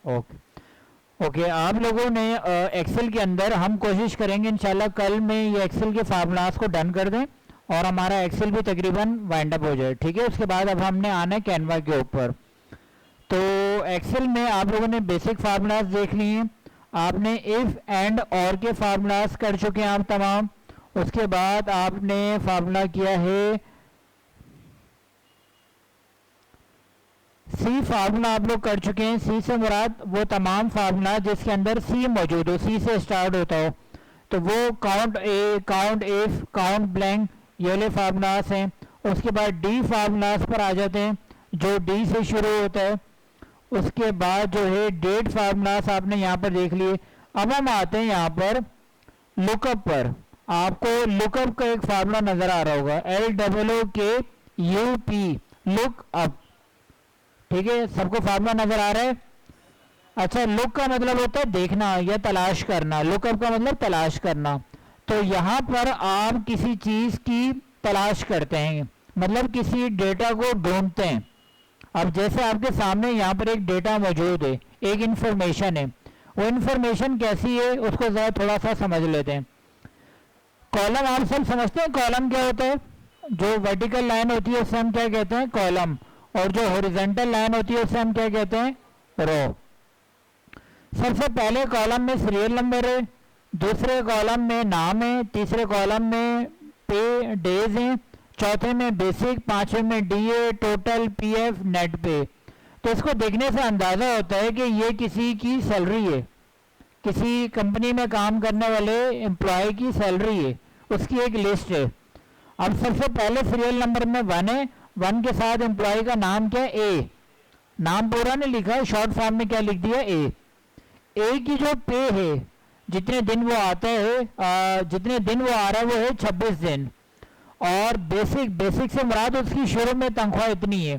Okay okay, आप लोगों ने एक्सेल के अंदर, हम कोशिश करेंगे इंशाल्लाह कल में ये एक्सेल के फार्मूलाज को डन कर दें और हमारा एक्सेल भी तकरीबन वाइंड अप हो जाए, ठीक है। उसके बाद अब हमने आना है कैनवा के ऊपर। तो एक्सेल में आप लोगों ने बेसिक फार्मूलाज देख लिए, आपने इफ़ एंड और के फार्मूलाज कर चुके हैं आप तमाम। उसके बाद आपने फार्मूला किया है सी फार्मूला, आप लोग कर चुके हैं। सी से मुराद वो तमाम फार्मूला जिसके अंदर सी मौजूद हो, सी से स्टार्ट होता हो, तो वो count A, count if, count blank, ये वाले फार्मूलाज हैं। उसके बाद डी फार्मूलाज पर आ जाते हैं जो डी से शुरू होता है। उसके बाद जो है डेट फार्मूलाज आपने यहाँ पर देख लिए। अब हम आते हैं यहाँ पर लुकअप पर। आपको लुकअप का एक फार्मूला नजर आ रहा होगा, LOOKUP, लुक अप, ठीक है। सबको फार्मूला नजर आ रहा है? अच्छा, लुक का मतलब होता है देखना या तलाश करना, लुकअप का मतलब तलाश करना। तो यहाँ पर आप किसी चीज की तलाश करते हैं, मतलब किसी डेटा को ढूंढते हैं। अब जैसे आपके सामने यहाँ पर एक डेटा मौजूद है, एक इंफॉर्मेशन है, वो इंफॉर्मेशन कैसी है उसको जरा थोड़ा सा समझ लेते हैं। कॉलम आप सब समझते हैं, कॉलम क्या होता है? जो वर्टिकल लाइन होती है उससे हम क्या कहते हैं? कॉलम। और जो हॉरिजॉन्टल लाइन होती है उससे हम क्या कहते हैं? रो। सबसे पहले कॉलम में सीरियल नंबर है, दूसरे कॉलम में नाम है, तीसरे कॉलम में पे डेज हैं, चौथे में बेसिक, पांचवें में डीए, टोटल, पीएफ, नेट पे। तो इसको देखने से अंदाजा होता है कि ये किसी की सैलरी है, किसी कंपनी में काम करने वाले एम्प्लॉय की सैलरी है, उसकी एक लिस्ट है। अब सबसे पहले सीरियल नंबर में 1 है, 1 के साथ एम्प्लॉय का नाम क्या है? ए। नाम पूरा नहीं लिखा, शॉर्ट फॉर्म में क्या लिख दिया? ए। ए की जो पे है, जितने दिन वो आता है, जितने दिन वो आ रहा है वो है 26 दिन। और बेसिक, बेसिक से मुराद उसकी शुरू में तनख्वाह इतनी है।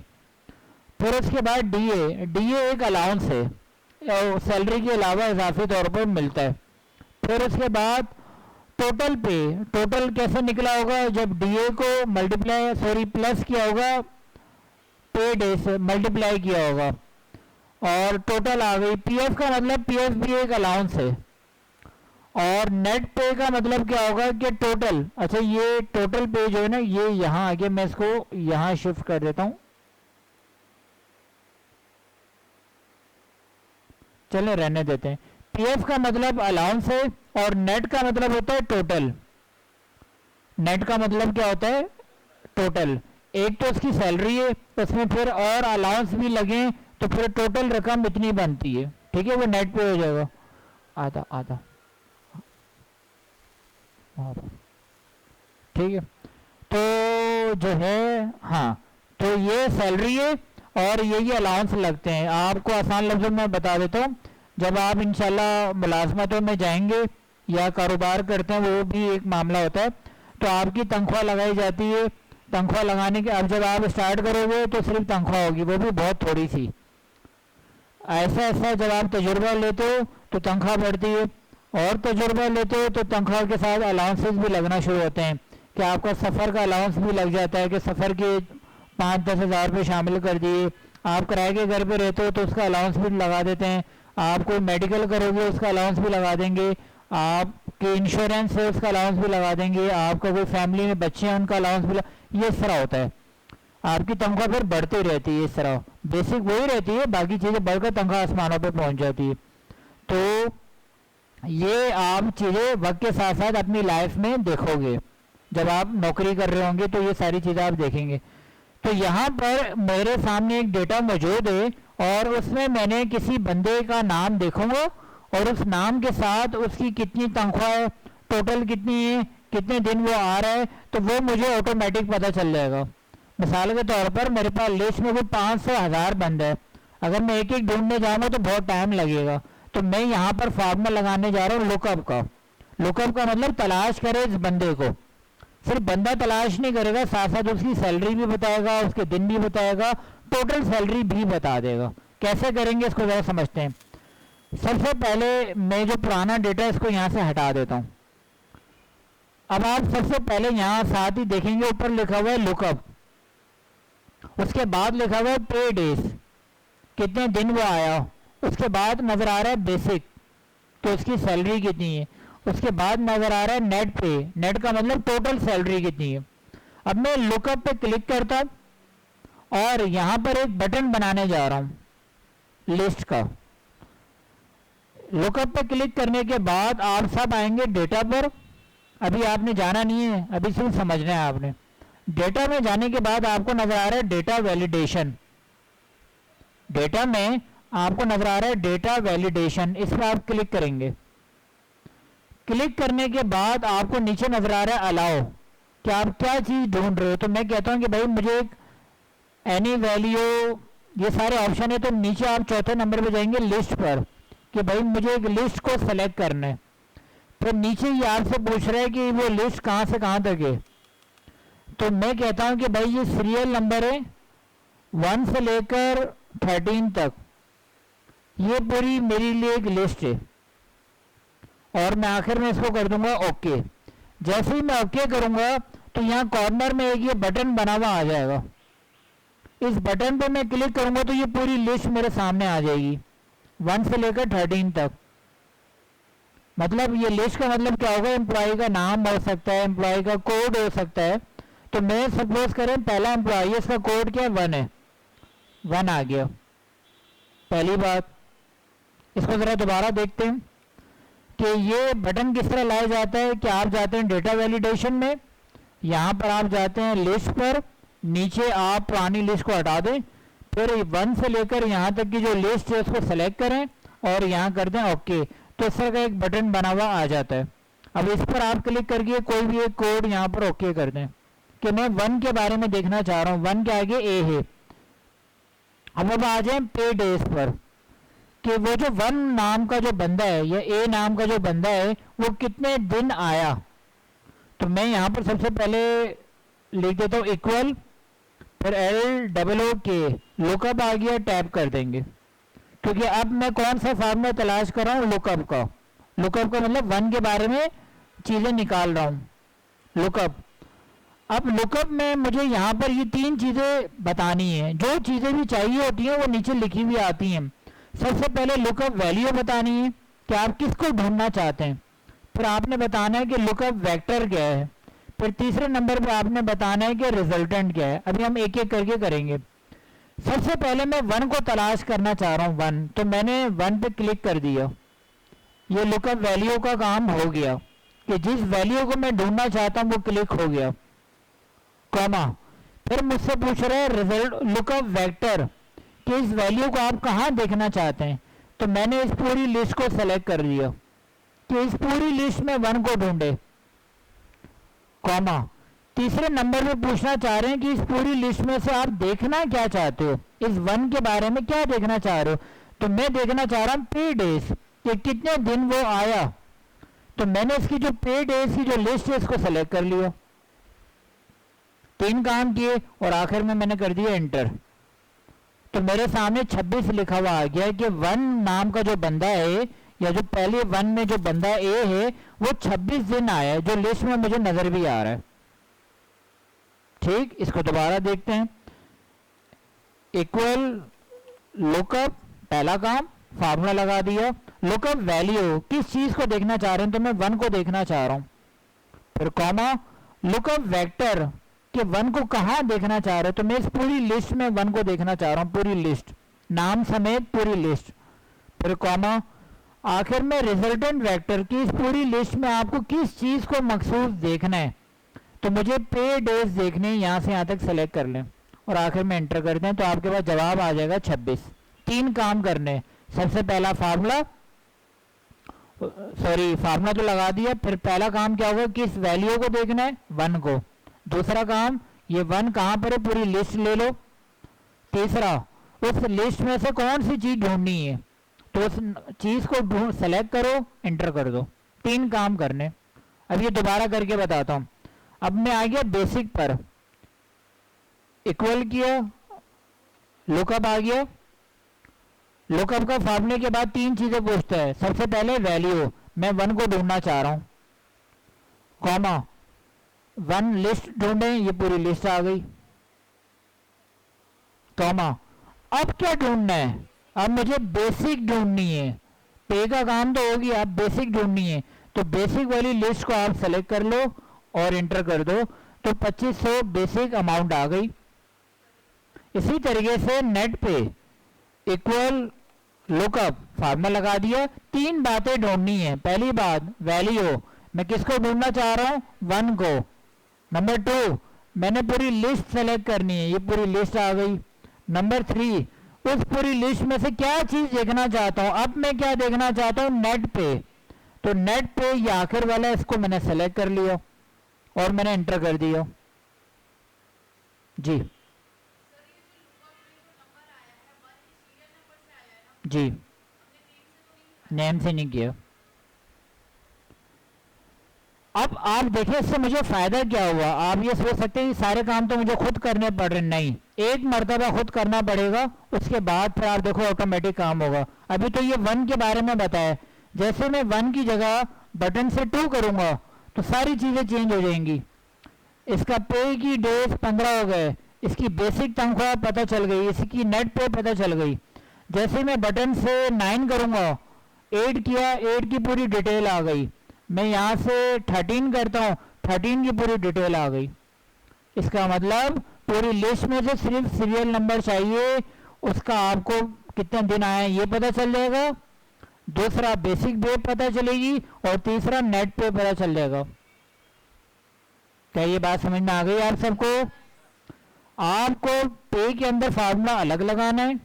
फिर उसके बाद डीए, डीए एक अलाउंस है, सैलरी के अलावा इजाफी तौर पर मिलता है। फिर उसके बाद टोटल पे, टोटल कैसे निकला होगा? जब डीए को मल्टीप्लाई, सॉरी प्लस किया होगा, पे डे से मल्टीप्लाई किया होगा और टोटल आ गई। पीएफ का मतलब, पीएफ भी एक अलाउंस है। और नेट पे का मतलब क्या होगा कि टोटल, अच्छा ये टोटल पे जो है ना, ये यहाँ आगे मैं इसको यहाँ शिफ्ट कर देता हूँ, चलो रहने देते हैं। पीएफ का मतलब अलाउंस है और नेट का मतलब होता है टोटल। नेट का मतलब क्या होता है? टोटल। एक तो उसकी सैलरी है, उसमें फिर और अलाउंस भी लगे तो फिर टोटल रकम इतनी बनती है, ठीक है, वो नेट पे हो जाएगा। आधा आधा, ठीक है। तो जो है, हाँ, तो ये सैलरी है और ये अलाउंस लगते हैं। आपको आसान लफ्ज़ों में बता देता हूँ, जब आप इंशाल्लाह मुलाजमतों में जाएंगे या कारोबार करते हैं, वो भी एक मामला होता है, तो आपकी तनख्वाह लगाई जाती है। तनख्वाह लगाने के, अब जब आप स्टार्ट करोगे तो सिर्फ तनख्वाह होगी, वो भी बहुत थोड़ी सी। ऐसा ऐसा जब आप तजुर्बा लेते हो तो तनख्वाह बढ़ती है, और तजुर्बा लेते हो तो तनख्वाह के साथ अलाउंसेस भी लगना शुरू होते हैं कि आपका सफ़र का अलाउंस भी लग जाता है कि सफ़र के 5-10 हज़ार रुपये शामिल कर दिए। आप किराए के घर पे रहते हो तो उसका अलाउंस भी लगा देते हैं। आप कोई मेडिकल करोगे उसका अलाउंस भी लगा देंगे। आपके इंश्योरेंस है उसका अलाउंस भी लगा देंगे। आपका कोई फैमिली में बच्चे हैं उनका अलाउंस भी ये इस तरह होता है। आपकी तनख्वाह फिर बढ़ती रहती है इस तरह, बेसिक वही रहती है, बाकी चीज़ें बढ़कर तनख्वाह आसमानों पे पहुंच जाती है। तो ये आप चीज़ें वक्त के साथ साथ अपनी लाइफ में देखोगे, जब आप नौकरी कर रहे होंगे तो ये सारी चीज़ें आप देखेंगे। तो यहाँ पर मेरे सामने एक डेटा मौजूद है और उसमें मैंने किसी बंदे का नाम देखूंगा और उस नाम के साथ उसकी कितनी तनख्वाह है, टोटल कितनी है, कितने दिन वो आ रहा है, तो वो मुझे ऑटोमेटिक पता चल जाएगा। मिसाल के तौर पर मेरे पास लिस्ट में वो 500,000 बंद है, अगर मैं एक एक ढूंढने जाऊँगा तो बहुत टाइम लगेगा। तो मैं यहाँ पर फार्मूला लगाने जा रहा हूँ लुकअप का। लुकअप का मतलब तलाश करे इस बंदे को। सिर्फ बंदा तलाश नहीं करेगा, साथ साथ उसकी सैलरी भी बताएगा, उसके दिन भी बताएगा, टोटल सैलरी भी बता देगा। कैसे करेंगे इसको ज़रा समझते हैं। सबसे पहले मैं जो पुराना डेटा इसको यहाँ से हटा देता हूँ। अब आप सबसे पहले यहाँ साथ ही देखेंगे ऊपर लिखा हुआ है लुकअप, उसके बाद लिखा हुआ है पे डेज, कितने दिन वो आया, उसके बाद नज़र आ रहा है बेसिक, तो उसकी सैलरी कितनी है। उसके बाद नज़र आ रहा है नेट पे, नेट का मतलब टोटल सैलरी कितनी है। अब मैं लुकअप पे क्लिक करता हूँ और यहाँ पर एक बटन बनाने जा रहा हूँ लिस्ट का। लुकअप पे क्लिक करने के बाद आप सब आएंगे डेटा पर। अभी आपने जाना नहीं है, अभी सिर्फ समझना है आपने। डेटा में जाने के बाद आपको नजर आ रहा है डेटा वैलिडेशन। डेटा में आपको नजर आ रहा है डेटा वैलिडेशन, इस पर आप क्लिक करेंगे। क्लिक करने के बाद आपको नीचे नजर आ रहा है अलाउ, कि आप क्या चीज ढूंढ रहे हो। तो मैं कहता हूं कि भाई मुझे एक एनी वैल्यू, ये सारे ऑप्शन है। तो नीचे आप चौथे नंबर पे जाएंगे लिस्ट पर, कि भाई मुझे एक लिस्ट को सेलेक्ट करना है। फिर नीचे ये आपसे पूछ रहा है कि वो लिस्ट कहाँ से कहाँ तक है। तो मैं कहता हूं कि भाई ये सीरियल नंबर है 1 से लेकर 13 तक, ये पूरी मेरे लिए एक लिस्ट है। और मैं आखिर में इसको कर दूंगा ओके। जैसे ही मैं ओके करूंगा तो यहाँ कॉर्नर में एक ये बटन बना हुआ आ जाएगा। इस बटन पे मैं क्लिक करूंगा तो ये पूरी लिस्ट मेरे सामने आ जाएगी 1 से लेकर 13 तक। मतलब ये लिस्ट का मतलब क्या होगा, एम्प्लॉय का नाम हो सकता है, एम्प्लॉय का कोड हो सकता है। तो मैं सपोज करें पहला एम्प्लॉय, इसका कोड क्या है 1 है, 1 आ गया पहली बात। इसको जरा दोबारा देखते हैं कि ये बटन किस तरह लाया जाता है। कि आप जाते हैं डेटा वैलिडेशन में, यहाँ पर आप जाते हैं लिस्ट पर, नीचे आप पुरानी लिस्ट को हटा दें, फिर 1 से लेकर यहाँ तक की जो लिस्ट है उसको सेलेक्ट करें और यहाँ कर दें ओके। तो इस तरह का एक बटन बना हुआ आ जाता है। अब इस पर आप क्लिक करके कोई भी एक कोड यहाँ पर ओके कर दें कि मैं 1 के बारे में देखना चाह रहा हूँ, 1 के आगे ए है। अब आ जाए पे डेज पर, कि वो जो 1 नाम का जो बंदा है या ए नाम का जो बंदा है वो कितने दिन आया। तो मैं यहाँ पर सबसे पहले लिख देता हूँ इक्वल, फिर LOOK, लुकअप आ गया, टैप कर देंगे। क्योंकि अब मैं कौन सा फार्मूला तलाश कर रहा हूँ, लुकअप का। लुकअप का मतलब 1 के बारे में चीजें निकाल रहा हूँ, लुकअप। अब लुकअप में मुझे यहाँ पर ये 3 चीजें बतानी है। जो चीजें भी चाहिए होती हैं वो नीचे लिखी हुई आती हैं। सबसे पहले लुकअप वैल्यू बतानी है कि आप किसको ढूंढना चाहते हैं। फिर आपने बताना है कि लुकअप वेक्टर क्या है। फिर तीसरे नंबर पे आपने बताना है कि रिजल्टेंट क्या है। अभी हम एक एक करके करेंगे। सबसे पहले मैं 1 को तलाश करना चाह रहा हूँ, 1। तो मैंने 1 पे क्लिक कर दिया। ये लुकअप वैल्यू का काम हो गया कि जिस वैल्यू को मैं ढूंढना चाहता हूँ वो क्लिक हो गया, कॉमा। फिर मुझसे पूछ रहा है रिजल्ट लुकअप वेक्टर, कि इस वैल्यू को आप कहाँ देखना चाहते हैं। तो मैंने इस पूरी लिस्ट को सेलेक्ट कर लिया कि इस पूरी लिस्ट में 1 को ढूंढे, कॉमा। तीसरे नंबर पे पूछना चाह रहे हैं कि इस पूरी लिस्ट में से आप देखना क्या चाहते हो, इस 1 के बारे में क्या देखना चाह रहे हो। तो मैं देखना चाह रहा हूँ पे डेज, कि कितने दिन वो आया। तो मैंने इसकी जो पे डेज की जो लिस्ट है इसको सेलेक्ट कर लिया। 3 काम किए और आखिर में मैंने कर दिया एंटर। तो मेरे सामने 26 लिखा हुआ आ गया कि 1 नाम का जो बंदा है, या जो पहले 1 में जो बंदा ए है वो 26 दिन आया है, जो लिस्ट में मुझे नजर भी आ रहा है। ठीक, इसको दोबारा देखते हैं। इक्वल लुकअप, पहला काम फार्मूला लगा दिया। लुकअप वैल्यू, किस चीज को देखना चाह रहे हैं, तो मैं 1 को देखना चाह रहा हूं। फिर कॉमा, लुकअप वेक्टर, कि 1 को कहाँ देखना चाह रहे हो। तो मैं इस पूरी लिस्ट में 1 को देखना चाह रहा हूँ, पूरी लिस्ट, नाम समेत पूरी लिस्ट। फिर कॉमा, आखिर में रिजल्टेंट वेक्टर, की इस पूरी लिस्ट में आपको किस चीज को मखसूस देखना है। तो मुझे पे डेज देखने, यहाँ से यहाँ तक सेलेक्ट कर लें और आखिर में एंटर कर दें। तो आपके पास जवाब आ जाएगा 26। 3 काम करने, सबसे पहला फार्मूला, सॉरी फार्मूला तो लगा दिया। फिर पहला काम क्या होगा, किस वैल्यू को देखना है, 1 को। दूसरा काम, ये 1 कहाँ पर है, पूरी लिस्ट ले लो। तीसरा, उस लिस्ट में से कौन सी चीज ढूंढनी है, तो उस चीज को ढूंढ सेलेक्ट करो, एंटर कर दो। 3 काम करने। अब ये दोबारा करके बताता हूं। अब मैं आ गया बेसिक पर, इक्वल किया, लुकअप आ गया। लुकअप का फार्मूले के बाद 3 चीजें पूछता है। सबसे पहले वैल्यू, मैं 1 को ढूंढना चाह रहा हूं, कॉमा, 1 लिस्ट ढूंढे, ये पूरी लिस्ट आ गई, कॉमा। अब क्या ढूंढना है, अब मुझे बेसिक ढूंढनी है, पे का काम तो होगी, आप बेसिक ढूंढनी है। तो बेसिक वाली लिस्ट को आप सेलेक्ट कर लो और इंटर कर दो, तो 2500 बेसिक अमाउंट आ गई। इसी तरीके से नेट पे इक्वल लुकअप फार्मूला लगा दिया। तीन बातें ढूंढनी है। पहली बात वैल्यू, मैं किसको ढूंढना चाह रहा हूं, 1 को। नंबर 2, मैंने पूरी लिस्ट सेलेक्ट करनी है, ये पूरी लिस्ट आ गई। नंबर 3, उस पूरी लिस्ट में से क्या चीज देखना चाहता हूं, अब मैं क्या देखना चाहता हूं, नेट पे। तो नेट पे ये आखिर वाला, इसको मैंने सेलेक्ट कर लिया और मैंने एंटर कर दिया। जी जी, नेम से नहीं किया। अब आप देखिए इससे मुझे फायदा क्या हुआ। आप ये सोच सकते हैं कि सारे काम तो मुझे खुद करने पड़ रहे, नहीं, एक मर्तबा खुद करना पड़ेगा, उसके बाद फिर आप देखो ऑटोमेटिक काम होगा। अभी तो ये 1 के बारे में बताया, जैसे मैं 1 की जगह बटन से 2 करूंगा तो सारी चीज़ें चेंज हो जाएंगी। इसका पे की डेज 15 हो गए, इसकी बेसिक तनख्वाह पता चल गई, इसकी नेट पे पता चल गई। जैसे मैं बटन से 9 करूंगा, 8 किया, 8 की पूरी डिटेल आ गई। मैं यहाँ से 13 करता हूँ, 13 की पूरी डिटेल आ गई। इसका मतलब पूरी लिस्ट में से सिर्फ सीरियल नंबर चाहिए, उसका आपको कितने दिन आए ये पता चल जाएगा। दूसरा बेसिक पे पता चलेगी और तीसरा नेट पे पता चल जाएगा। क्या ये बात समझ में आ गई आप सबको? आपको पे के अंदर फार्मूला अलग लगाना है,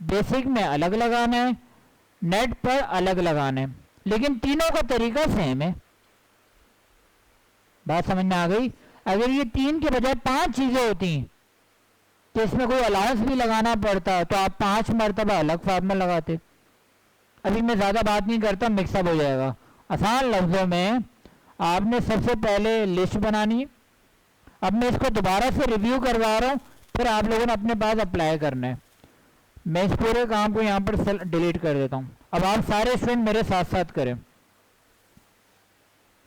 बेसिक में अलग लगाना है, नेट पर अलग लगाना है, लेकिन तीनों का तरीका सेम है। बात समझ में आ गई? अगर ये 3 के बजाय 5 चीजें होती तो इसमें कोई अलाउंस भी लगाना पड़ता, तो आप 5 मरतबा अलग फार्मूला लगाते। अभी मैं ज़्यादा बात नहीं करता, मिक्सअप हो जाएगा। आसान लफ्ज़ों में आपने सबसे पहले लिस्ट बनानी है। अब मैं इसको दोबारा से रिव्यू करवा रहा हूँ, फिर आप लोगों ने अपने पास अप्लाई करना है। मैं इस पूरे काम को यहाँ पर डिलीट कर देता हूँ। अब आप सारे स्टूडेंट मेरे साथ साथ करें,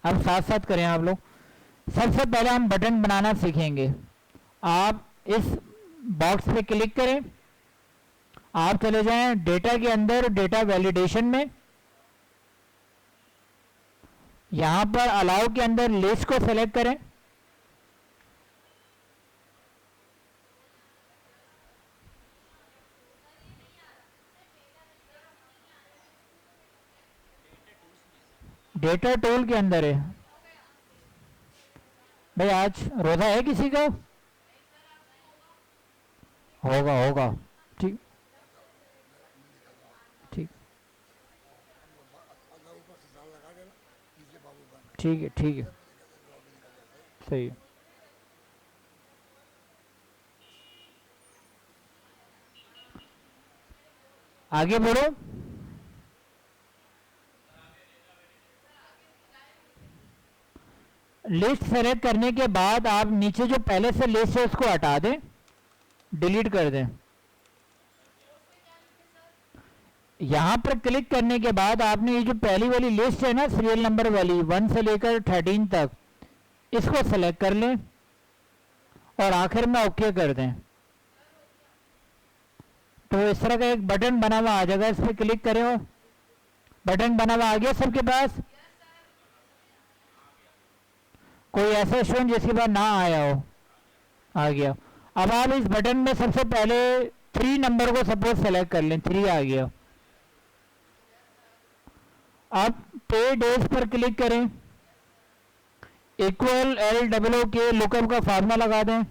अब साथ साथ करें आप लोग। सबसे पहले हम बटन बनाना सीखेंगे। आप इस बॉक्स पे क्लिक करें, आप चले जाएं डेटा के अंदर, डेटा वैलिडेशन में, यहां पर अलाउ के अंदर लिस्ट को सेलेक्ट करें। डेटा टूल के अंदर है भाई। आज रोजा है किसी का? होगा होगा, ठीक ठीक ठीक है, ठीक है, सही है। आगे बढ़ो। लिस्ट सेलेक्ट करने के बाद आप नीचे जो पहले से लिस्ट है उसको हटा दें, डिलीट कर दें। यहां पर क्लिक करने के बाद आपने ये जो पहली वाली लिस्ट है ना, सीरियल नंबर वाली 1 से लेकर 13 तक, इसको सेलेक्ट कर लें और आखिर में ओके कर दें। तो इस तरह का एक बटन बना हुआ आ जाएगा, इस पर क्लिक करें और बटन बना हुआ आ गया सबके पास। कोई ऐसा स्टूडेंट जिसके पास ना आया हो? आ गया। अब आप इस बटन में सबसे पहले 3 नंबर को सपोज सेलेक्ट कर लें, 3 आ गया। अब पे डेज पर क्लिक करें, इक्वल LOO के लुकअप का फार्मूला लगा दें।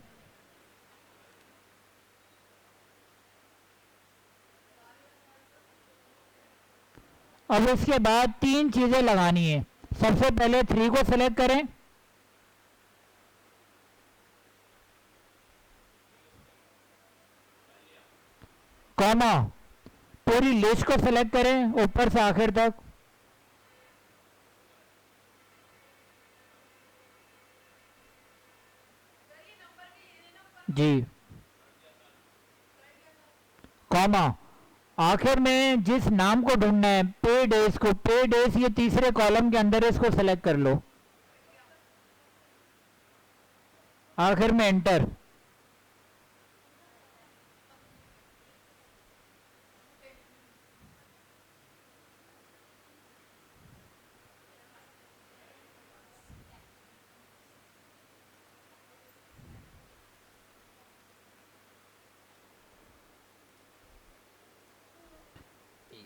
अब इसके बाद 3 चीजें लगानी है। सबसे पहले 3 को सेलेक्ट करें, कॉमा, पूरी लिस्ट को सेलेक्ट करें ऊपर से आखिर तक। जी, कॉमा, आखिर में जिस नाम को ढूंढना है, पे डेज को, पे डेज ये तीसरे कॉलम के अंदर इसको सेलेक्ट कर लो। आखिर में एंटर।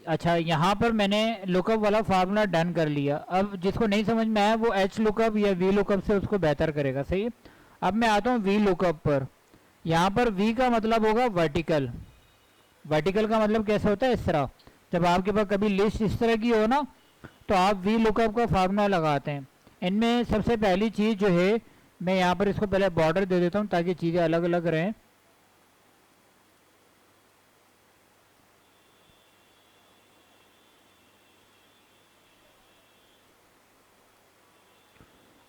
अच्छा, यहाँ पर मैंने लुकअप वाला फार्मूला डन कर लिया। अब जिसको नहीं समझ में आया वो एच लुकअप या वी लुकअप से उसको बेहतर करेगा। सही है। अब मैं आता हूँ वी लुकअप पर। यहाँ पर वी का मतलब होगा वर्टिकल। वर्टिकल का मतलब कैसे होता है, इस तरह। जब आपके पास कभी लिस्ट इस तरह की हो ना, तो आप वी लुकअप का फार्मूला लगाते हैं। इनमें सबसे पहली चीज़ जो है, मैं यहाँ पर इसको पहले बॉर्डर दे देता हूँ ताकि चीज़ें अलग अलग रहें।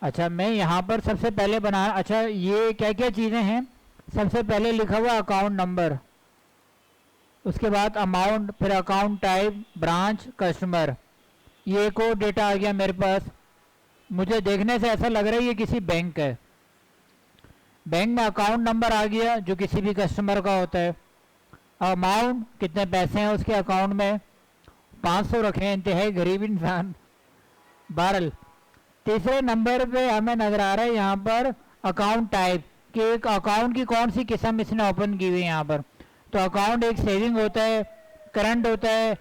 अच्छा, मैं यहाँ पर सबसे पहले बना, अच्छा ये क्या क्या चीज़ें हैं। सबसे पहले लिखा हुआ अकाउंट नंबर, उसके बाद अमाउंट, फिर अकाउंट टाइप, ब्रांच, कस्टमर। ये एक और डेटा आ गया मेरे पास। मुझे देखने से ऐसा लग रहा है ये किसी बैंक है। बैंक में अकाउंट नंबर आ गया जो किसी भी कस्टमर का होता है। अमाउंट, कितने पैसे हैं उसके अकाउंट में, 500 रखे हैं, इंतहाई गरीब इंसान। बहरल तीसरे नंबर पे हमें नजर आ रहा है यहाँ पर अकाउंट टाइप, कि एक अकाउंट की कौन सी किस्म इसने ओपन की हुई है यहाँ पर। तो अकाउंट एक सेविंग होता है, करंट होता है,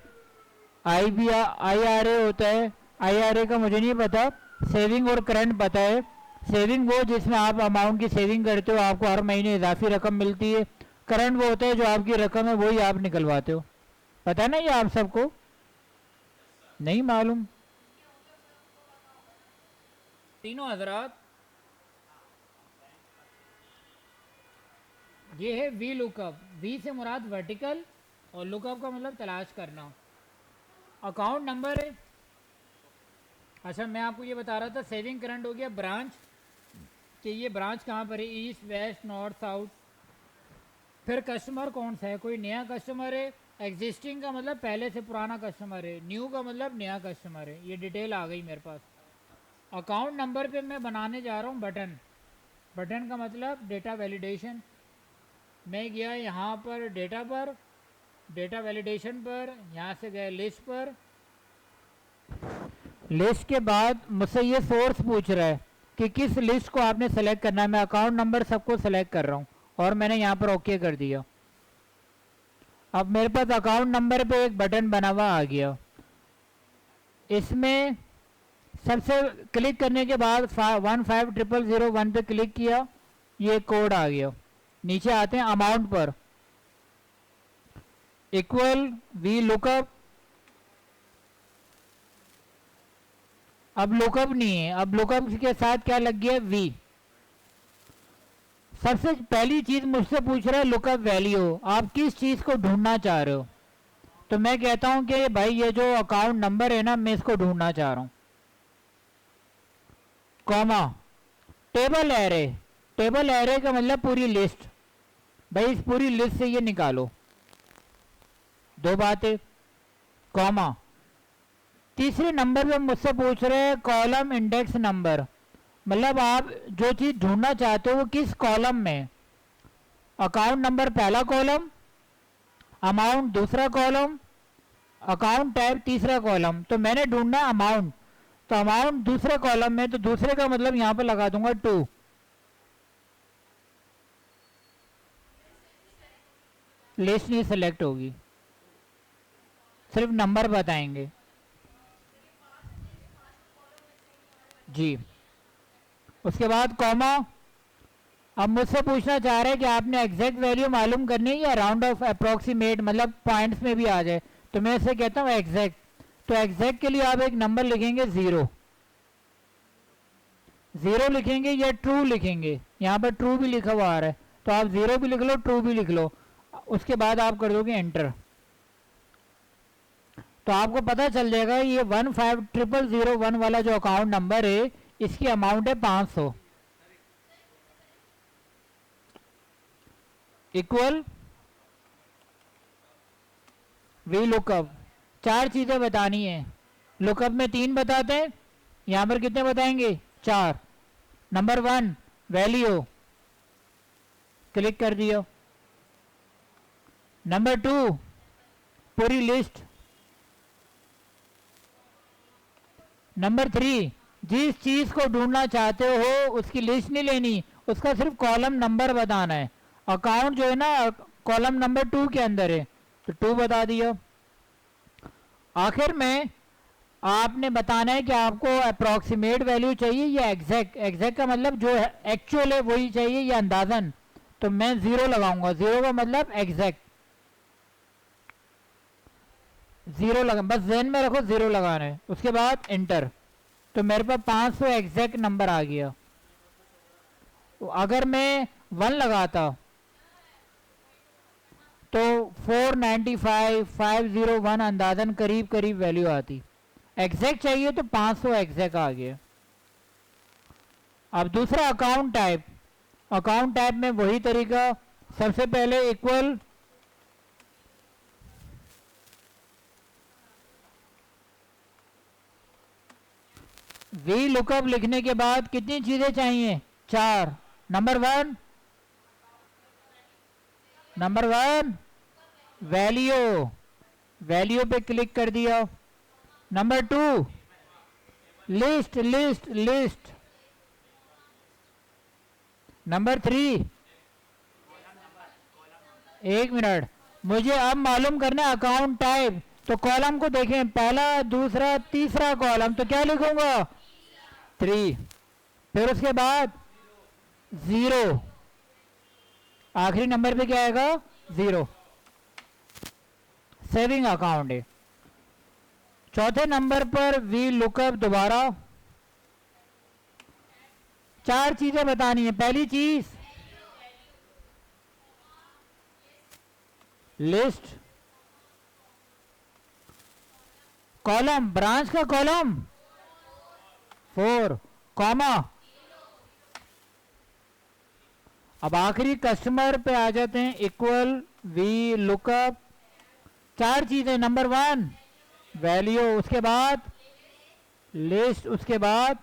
IRA होता है। IRA का मुझे नहीं पता, सेविंग और करंट पता है। सेविंग वो जिसमें आप अमाउंट की सेविंग करते हो, आपको हर महीने इजाफी रकम मिलती है। करंट वो होता है जो आपकी रकम है वही आप निकलवाते हो। पता नहीं ये आप सबको नहीं मालूम। तीनों हजरात, ये है वी लुकअप। वी से मुराद वर्टिकल और लुकअप का मतलब तलाश करना। अकाउंट नंबर है। अच्छा, मैं आपको ये बता रहा था सेविंग करंट हो गया। ब्रांच, कि ये ब्रांच कहाँ पर है, ईस्ट वेस्ट नॉर्थ साउथ। फिर कस्टमर कौन सा है, कोई नया कस्टमर है। एग्जिस्टिंग का मतलब पहले से पुराना कस्टमर है। न्यू का मतलब नया कस्टमर है। ये डिटेल आ गई मेरे पास। अकाउंट नंबर पे मैं बनाने जा रहा हूँ बटन। बटन का मतलब डेटा वैलिडेशन। मैं गया यहाँ पर डेटा पर, डेटा वैलिडेशन पर, यहाँ से गए लिस्ट पर। लिस्ट के बाद मुझसे ये सोर्स पूछ रहा है कि किस लिस्ट को आपने सेलेक्ट करना है। मैं अकाउंट नंबर सबको सेलेक्ट कर रहा हूँ और मैंने यहाँ पर ओके कर दिया। अब मेरे पास अकाउंट नंबर पे एक बटन बना हुआ आ गया। इसमें सबसे क्लिक करने के बाद 150001 पे क्लिक किया, ये कोड आ गया। नीचे आते हैं अमाउंट पर, इक्वल वी लुकअप। अब लुकअप नहीं है, अब लुकअप के साथ क्या लग गया, वी। सबसे पहली चीज मुझसे पूछ रहा है लुकअप वैल्यू, आप किस चीज को ढूंढना चाह रहे हो। तो मैं कहता हूं कि भाई ये जो अकाउंट नंबर है ना, मैं इसको ढूंढना चाह रहा हूं। Comma, table array. Table array का मतलब पूरी लिस्ट। भाई इस पूरी लिस्ट से ये निकालो। दो बातें। कॉमा, तीसरे नंबर पे मुझसे पूछ रहे हैं कॉलम इंडेक्स नंबर, मतलब आप जो चीज ढूंढना चाहते हो वो किस कॉलम में। अकाउंट नंबर पहला कॉलम, अमाउंट दूसरा कॉलम, अकाउंट टाइप तीसरा कॉलम। तो मैंने ढूंढना है अमाउंट, तो अमाउंट दूसरे कॉलम में, तो दूसरे का मतलब यहां पर लगा दूंगा 2। लिस्ट नहीं सेलेक्ट होगी, सिर्फ नंबर बताएंगे जी। उसके बाद कॉमा। अब मुझसे पूछना चाह रहे हैं कि आपने एग्जैक्ट वैल्यू मालूम करनी है या राउंड ऑफ अप्रोक्सीमेट, मतलब पॉइंट्स में भी आ जाए। तो मैं इससे कहता हूँ एग्जैक्ट। तो एग्जैक्ट के लिए आप एक नंबर लिखेंगे 0। 0 लिखेंगे या ट्रू लिखेंगे, यहाँ पर ट्रू भी लिखा हुआ आ रहा है, तो आप 0 भी लिख लो, ट्रू भी लिख लो। उसके बाद आप कर दोगे एंटर, तो आपको पता चल जाएगा ये 150001 वाला जो अकाउंट नंबर है, इसकी अमाउंट है 500। Equal V lookup. 4 चीजें बतानी है। लुकअप में 3 बताते हैं, यहां पर कितने बताएंगे, 4। नंबर 1 वैल्यू, क्लिक कर दिया। नंबर 2 पूरी लिस्ट। नंबर 3 जिस चीज को ढूंढना चाहते हो उसकी लिस्ट नहीं लेनी, उसका सिर्फ कॉलम नंबर बताना है। अकाउंट जो है ना कॉलम नंबर 2 के अंदर है, तो 2 बता दिया। आखिर में आपने बताना है कि आपको अप्रॉक्सीमेट वैल्यू चाहिए या एग्जैक्ट। एग्जैक्ट का मतलब जो एक्चुअल है वही चाहिए या अंदाजन। तो मैं 0 लगाऊंगा, 0 का मतलब एग्जैक्ट। 0 लगा, बस ज़हन में रखो 0 लगाना है। उसके बाद इंटर, तो मेरे पास 500 एग्जैक्ट नंबर आ गया। अगर मैं 1 लगाता तो 495 501 अंदाजन करीब करीब वैल्यू आती। एग्जैक्ट चाहिए तो 500 एग्जैक्ट आ गया। अब दूसरा अकाउंट टाइप। अकाउंट टाइप में वही तरीका, सबसे पहले इक्वल वी लुकअप लिखने के बाद कितनी चीजें चाहिए, 4। नंबर वन वैल्यू, वैल्यू पे क्लिक कर दिया। Number 2 list list list. Number 3, एक मिनट, मुझे अब मालूम करना है अकाउंट टाइप। तो कॉलम को देखें, पहला दूसरा तीसरा कॉलम, तो क्या लिखूंगा 3। फिर उसके बाद 0, आखिरी नंबर पे क्या आएगा 0। सेविंग अकाउंट है। चौथे नंबर पर वी लुकअप दोबारा 4 चीजें बतानी है। पहली चीज लिस्ट, कॉलम, ब्रांच का कॉलम 4, कॉमा। अब आखिरी कस्टमर पे आ जाते हैं, इक्वल वी लुकअप 4 चीजें। नंबर 1 वैल्यू, उसके बाद लिस्ट, उसके बाद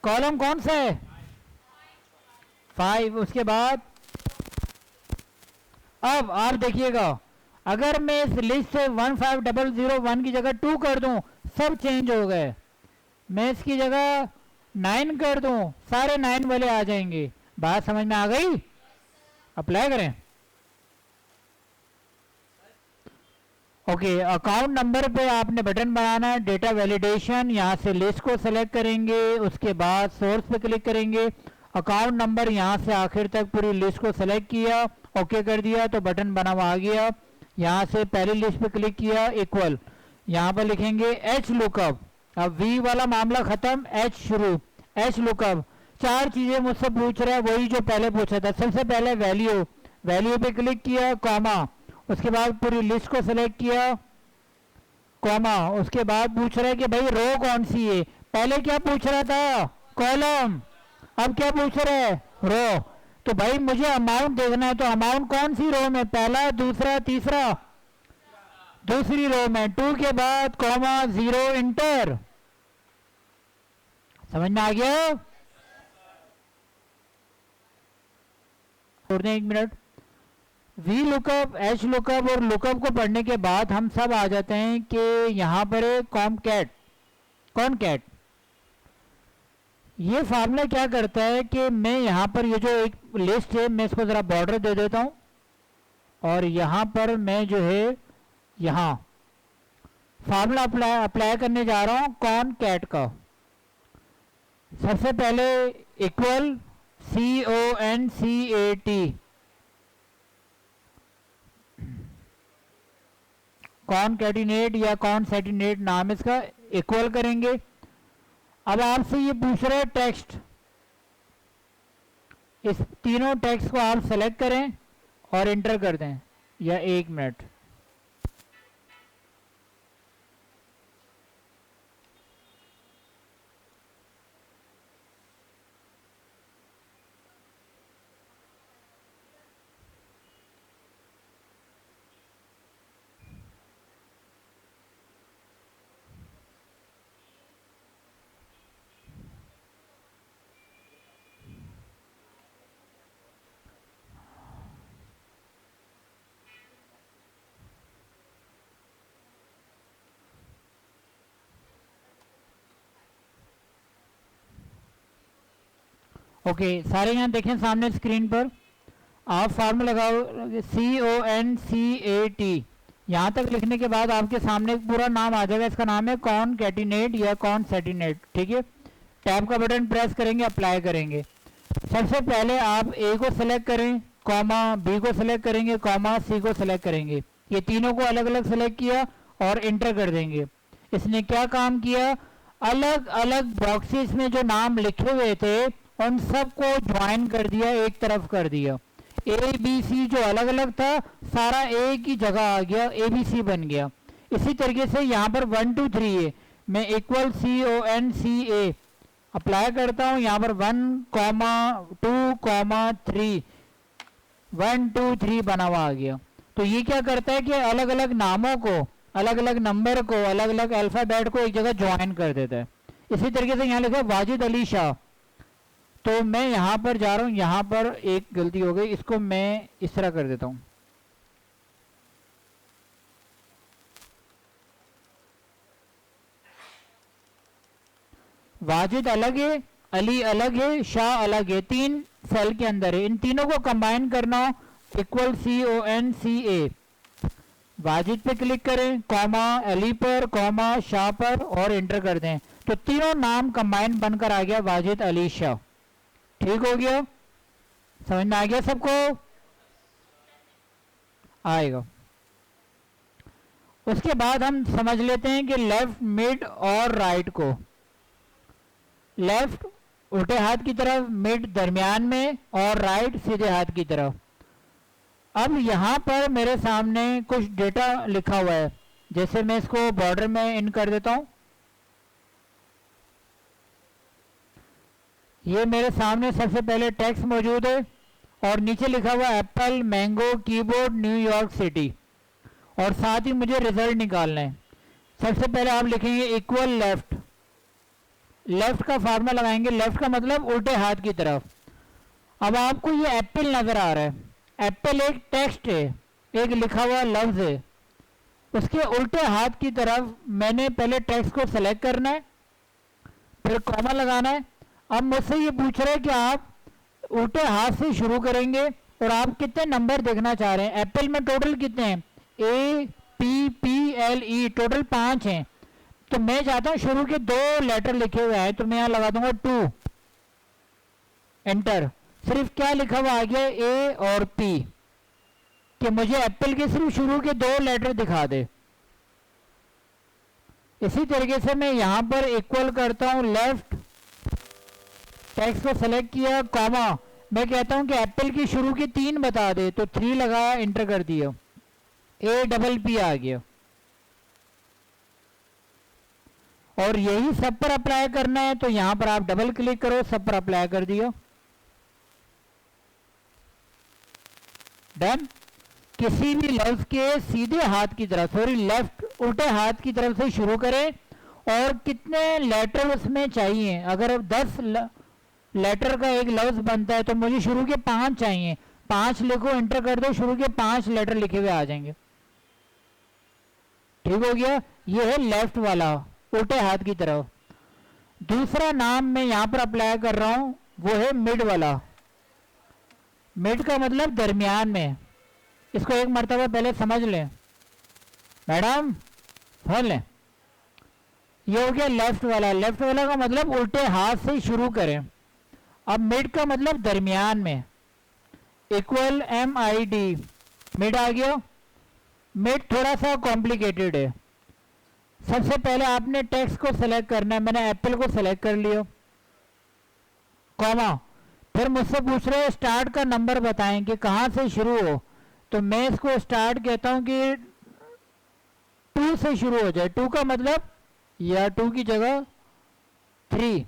कॉलम कौन सा है 5, उसके बाद। अब आप देखिएगा, अगर मैं इस लिस्ट से 15001 की जगह 2 कर दूं, सब चेंज हो गए। मैं इसकी जगह 9 कर दूं, सारे 9 वाले आ जाएंगे। बात समझ में आ गई? अप्लाई करें। ओके, अकाउंट नंबर पे आपने बटन बनाना है, डेटा वैलिडेशन, यहाँ से लिस्ट को सेलेक्ट करेंगे, उसके बाद सोर्स पे क्लिक करेंगे। अकाउंट नंबर यहाँ से आखिर तक पूरी लिस्ट को सेलेक्ट किया, ओके कर दिया तो बटन बना हुआ आ गया। यहाँ से पहली लिस्ट पे क्लिक किया, इक्वल, यहाँ पर लिखेंगे एच लुकअप। अब वी वाला मामला खत्म, एच शुरू। एच लुकअप 4 चीजें मुझसे पूछ रहा है, वही जो पहले पूछा था। सबसे पहले वैल्यू, वैल्यू पे क्लिक किया, कॉमा, उसके बाद पूरी लिस्ट को सेलेक्ट किया, कॉमा, उसके बाद पूछ रहा है कि भाई रो कौन सी है। पहले क्या पूछ रहा था कॉलम, अब क्या पूछ रहा है रो। तो भाई मुझे अमाउंट देखना है, तो अमाउंट कौन सी रो में, पहला दूसरा तीसरा, दूसरी रो में। 2 के बाद कॉमा 0, इंटर। समझ में आ गया? छोड़ दें 1 minute. V lookup, H lookup और लुकअप को पढ़ने के बाद हम सब आ जाते हैं कि यहां पर है कॉमकैट। कॉनकैट ये फार्मूला क्या करता है कि मैं यहां पर ये जो एक लिस्ट है, मैं इसको जरा बॉर्डर दे देता हूं, और यहां पर मैं जो है यहां फार्मूला अप्लाई करने जा रहा हूं कॉनकैट का। सबसे पहले इक्वल CONCAT, कॉनकैटिनेट या कॉनसैटिनेट नाम इसका, इक्वल करेंगे। अब आपसे ये पूछ रहे हैं टेक्स्ट, इस तीनों टेक्स्ट को आप सेलेक्ट करें और इंटर कर दें, या 1 मिनट। ओके, सारे यहाँ देखें सामने स्क्रीन पर। आप फार्मूला लगाओ CONCAT, यहाँ तक लिखने के बाद आपके सामने एक पूरा नाम आ जाएगा, इसका नाम है कॉनकैटिनेट या कॉनसैटिनेट। ठीक है, टैब का बटन प्रेस करेंगे, अप्लाई करेंगे। सबसे पहले आप ए को सिलेक्ट करें, कॉमा बी को सिलेक्ट करेंगे, कॉमा सी को सिलेक्ट करेंगे। ये तीनों को अलग अलग सिलेक्ट किया और इंटर कर देंगे। इसने क्या काम किया, अलग अलग बॉक्सेस में जो नाम लिखे हुए थे उन सबको ज्वाइन कर दिया, एक तरफ कर दिया। ए बी सी जो अलग अलग था सारा एक ही जगह आ गया, ABC बन गया। इसी तरीके से यहाँ पर 1 2 3 है, मैं इक्वल CONCA अप्लाई करता हूँ। यहाँ पर 1 2 3 1 2 3 बना हुआ आ गया। तो ये क्या करता है कि अलग अलग नामों को, अलग अलग नंबर को, अलग अलग अल्फाबेट को एक जगह ज्वाइन कर देता है। इसी तरीके से यहाँ लिखा वाजिद अली शाह, तो मैं यहाँ पर जा रहा हूँ, यहाँ पर एक गलती हो गई, इसको मैं इस तरह कर देता हूँ। वाजिद अलग है, अली अलग है, शाह अलग है, 3 सेल के अंदर है। इन तीनों को कंबाइन करना इक्वल CONCA। वाजिद पे क्लिक करें, कॉमा अली पर, कॉमा शाह पर और एंटर कर दें, तो तीनों नाम कंबाइन बनकर आ गया वाजिद अली शाह। ठीक हो गया, समझ में आ गया सबको? आएगा। उसके बाद हम समझ लेते हैं कि लेफ्ट, मिड और राइट को। लेफ्ट उल्टे हाथ की तरफ, मिड दरमियान में और राइट सीधे हाथ की तरफ। अब यहाँ पर मेरे सामने कुछ डेटा लिखा हुआ है, जैसे मैं इसको बॉर्डर में इन कर देता हूँ। ये मेरे सामने सबसे पहले टेक्स्ट मौजूद है और नीचे लिखा हुआ Apple, mango, keyboard, New York city, और साथ ही मुझे रिजल्ट निकालना है। सबसे पहले आप लिखेंगे इक्वल लेफ्ट। लेफ्ट का फार्मूला लगाएंगे, लेफ्ट का मतलब उल्टे हाथ की तरफ। अब आपको ये एप्पल नजर आ रहा है, एप्पल एक टेक्स्ट है, एक लिखा हुआ लफ्ज है, उसके उल्टे हाथ की तरफ मैंने पहले टेक्स्ट को सेलेक्ट करना है, फिर कॉमा लगाना है। अब मुझसे ये पूछ रहे हैं कि आप उल्टे हाथ से शुरू करेंगे और आप कितने नंबर देखना चाह रहे हैं। एप्पल में टोटल कितने हैं, APPLE, टोटल 5 हैं। तो मैं चाहता हूं शुरू के 2 लेटर लिखे हुए हैं, तो मैं यहां लगा दूंगा 2, एंटर। सिर्फ क्या लिखा हुआ आ गया, A और P, कि मुझे एप्पल के सिर्फ शुरू के 2 लेटर दिखा दे। इसी तरीके से मैं यहां पर इक्वल करता हूं लेफ्ट, टेक्स्ट को सेलेक्ट किया, कॉमा, मैं कहता हूं कि एप्पल की शुरू की 3 बता दे, तो 3 लगाया, एंटर कर दिया, APP आ गया। और यही सब पर अप्लाई करना है, तो यहां पर आप डबल क्लिक करो, सब पर अप्लाई कर दिया, डन। किसी भी लफ्ज के सीधे हाथ की तरफ, सॉरी लेफ्ट उल्टे हाथ की तरफ से शुरू करें और कितने लेटर उसमें चाहिए। अगर 10 लेटर का एक लफ्ज बनता है तो मुझे शुरू के 5 चाहिए, 5 लिखो, एंटर कर दो, शुरू के 5 लेटर लिखे हुए आ जाएंगे। ठीक हो गया, ये है लेफ्ट वाला उल्टे हाथ की तरफ। दूसरा नाम मैं यहां पर अप्लाई कर रहा हूं, वो है मिड वाला। मिड का मतलब दरमियान में। इसको एक मर्तबा पहले समझ लें मैडम, समझ लें। ये हो गया लेफ्ट वाला। लेफ्ट वाला का मतलब उल्टे हाथ से शुरू करें। अब मिड का मतलब दरमियान में, इक्वल MID, मिड आ गया। मिड थोड़ा सा कॉम्प्लिकेटेड है। सबसे पहले आपने टेक्स्ट को सेलेक्ट करना है, मैंने एप्पल को सेलेक्ट कर लिया, कॉमा, फिर मुझसे पूछ रहे हैं स्टार्ट का नंबर बताएं कि कहां से शुरू हो, तो मैं इसको स्टार्ट कहता हूं कि 2 से शुरू हो जाए। 2 का मतलब, या 2 की जगह 3,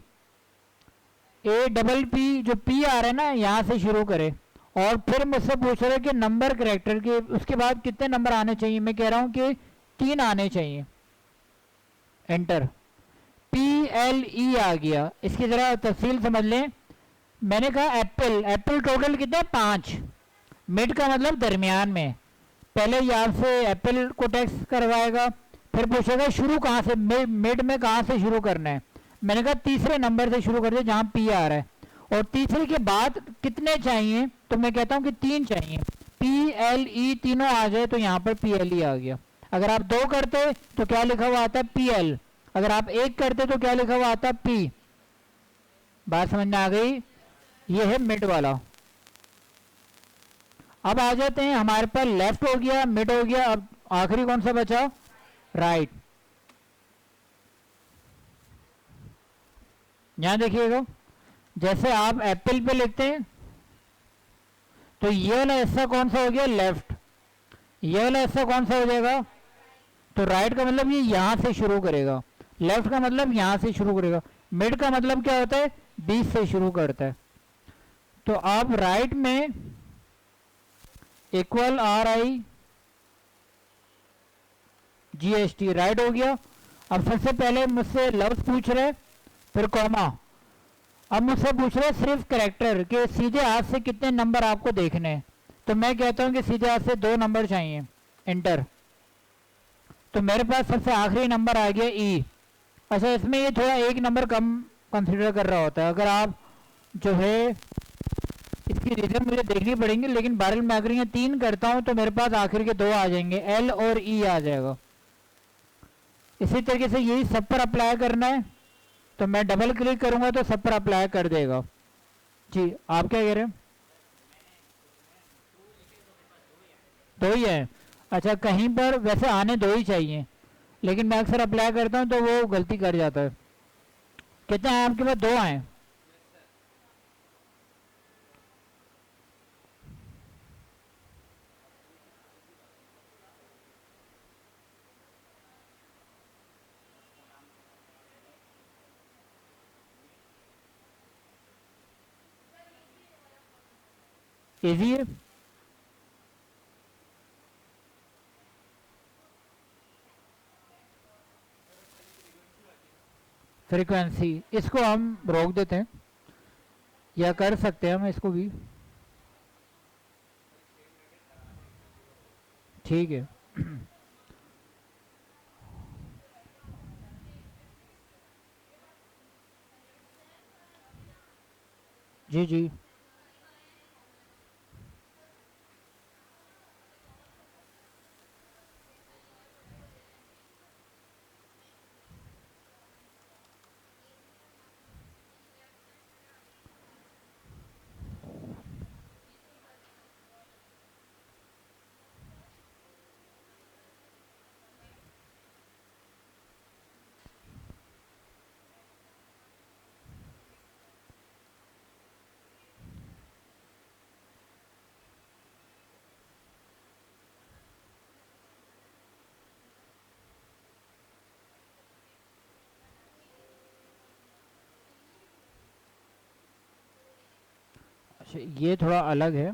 APP जो P आ रहा है ना, यहां से शुरू करें। और फिर मुझसे पूछ रहे हैं कि नंबर करेक्टर के उसके बाद कितने नंबर आने चाहिए, मैं कह रहा हूं कि 3 आने चाहिए, एंटर। PLE आ गया। इसकी जरा तफसील समझ लें। मैंने कहा एप्पल, एप्पल टोटल कितने, 5। मिड का मतलब दरमियान में। पहले ये आपसे एप्पल को टेक्स्ट करवाएगा, फिर पूछेगा शुरू कहाँ से, मिड में कहाँ से शुरू करना है। मैंने कहा तीसरे नंबर से शुरू कर दे जहाँ P आ रहा है, और तीसरे के बाद कितने चाहिए, तो मैं कहता हूँ कि 3 चाहिए, PLE तीनों आ जाए तो यहाँ पर PLE आ गया। अगर आप 2 करते तो क्या लिखा हुआ आता है PL, अगर आप 1 करते तो क्या लिखा हुआ आता है P। बात समझ में आ गई? ये है मिड वाला। अब आ जाते हैं, हमारे पास लेफ्ट हो गया, मिड हो गया, अब आखिरी कौन सा बचा? राइट। यहां देखिएगा, जैसे आप एप्पल पे लिखते हैं तो ये वाला हिस्सा कौन सा हो गया? लेफ्ट। ये वाला हिस्सा कौन सा हो जाएगा? तो राइट का मतलब ये यहां से शुरू करेगा, लेफ्ट का मतलब यहां से शुरू करेगा, मिड का मतलब क्या होता है? बीच से शुरू करता है। तो आप राइट में इक्वल RIGHT राइट हो गया। अब सबसे पहले मुझसे लफ्ज पूछ रहे, फिर कॉमा। अब मुझसे पूछ रहे सिर्फ करेक्टर के सीधे हाथ से कितने नंबर आपको देखने हैं, तो मैं कहता हूं कि सीधे हाथ से 2 नंबर चाहिए, एंटर। तो मेरे पास सबसे आखिरी नंबर आ गया E। अच्छा, इसमें ये थोड़ा 1 नंबर कम कंसीडर कर रहा होता है, अगर आप जो है इसकी रीजन मुझे देखनी पड़ेंगी, लेकिन बारल में अगर ये 3 करता हूं तो मेरे पास आखिर के 2 आ जाएंगे, L और E आ जाएगा। इसी तरीके से यही सब पर अप्लाई करना है, तो मैं डबल क्लिक करूंगा तो सब पर अप्लाई कर देगा। जी, आप क्या कह रहे हैं? 2 ही है? अच्छा, कहीं पर वैसे आने 2 ही चाहिए, लेकिन मैं अक्सर अप्लाई करता हूँ तो वो गलती कर जाता है। कितने हैं आपके पास? 2 आए। इजी है। फ्रीक्वेंसी इसको हम रोक देते हैं, या कर सकते हैं हम इसको भी, ठीक है। जी जी। अच्छा, ये थोड़ा अलग है।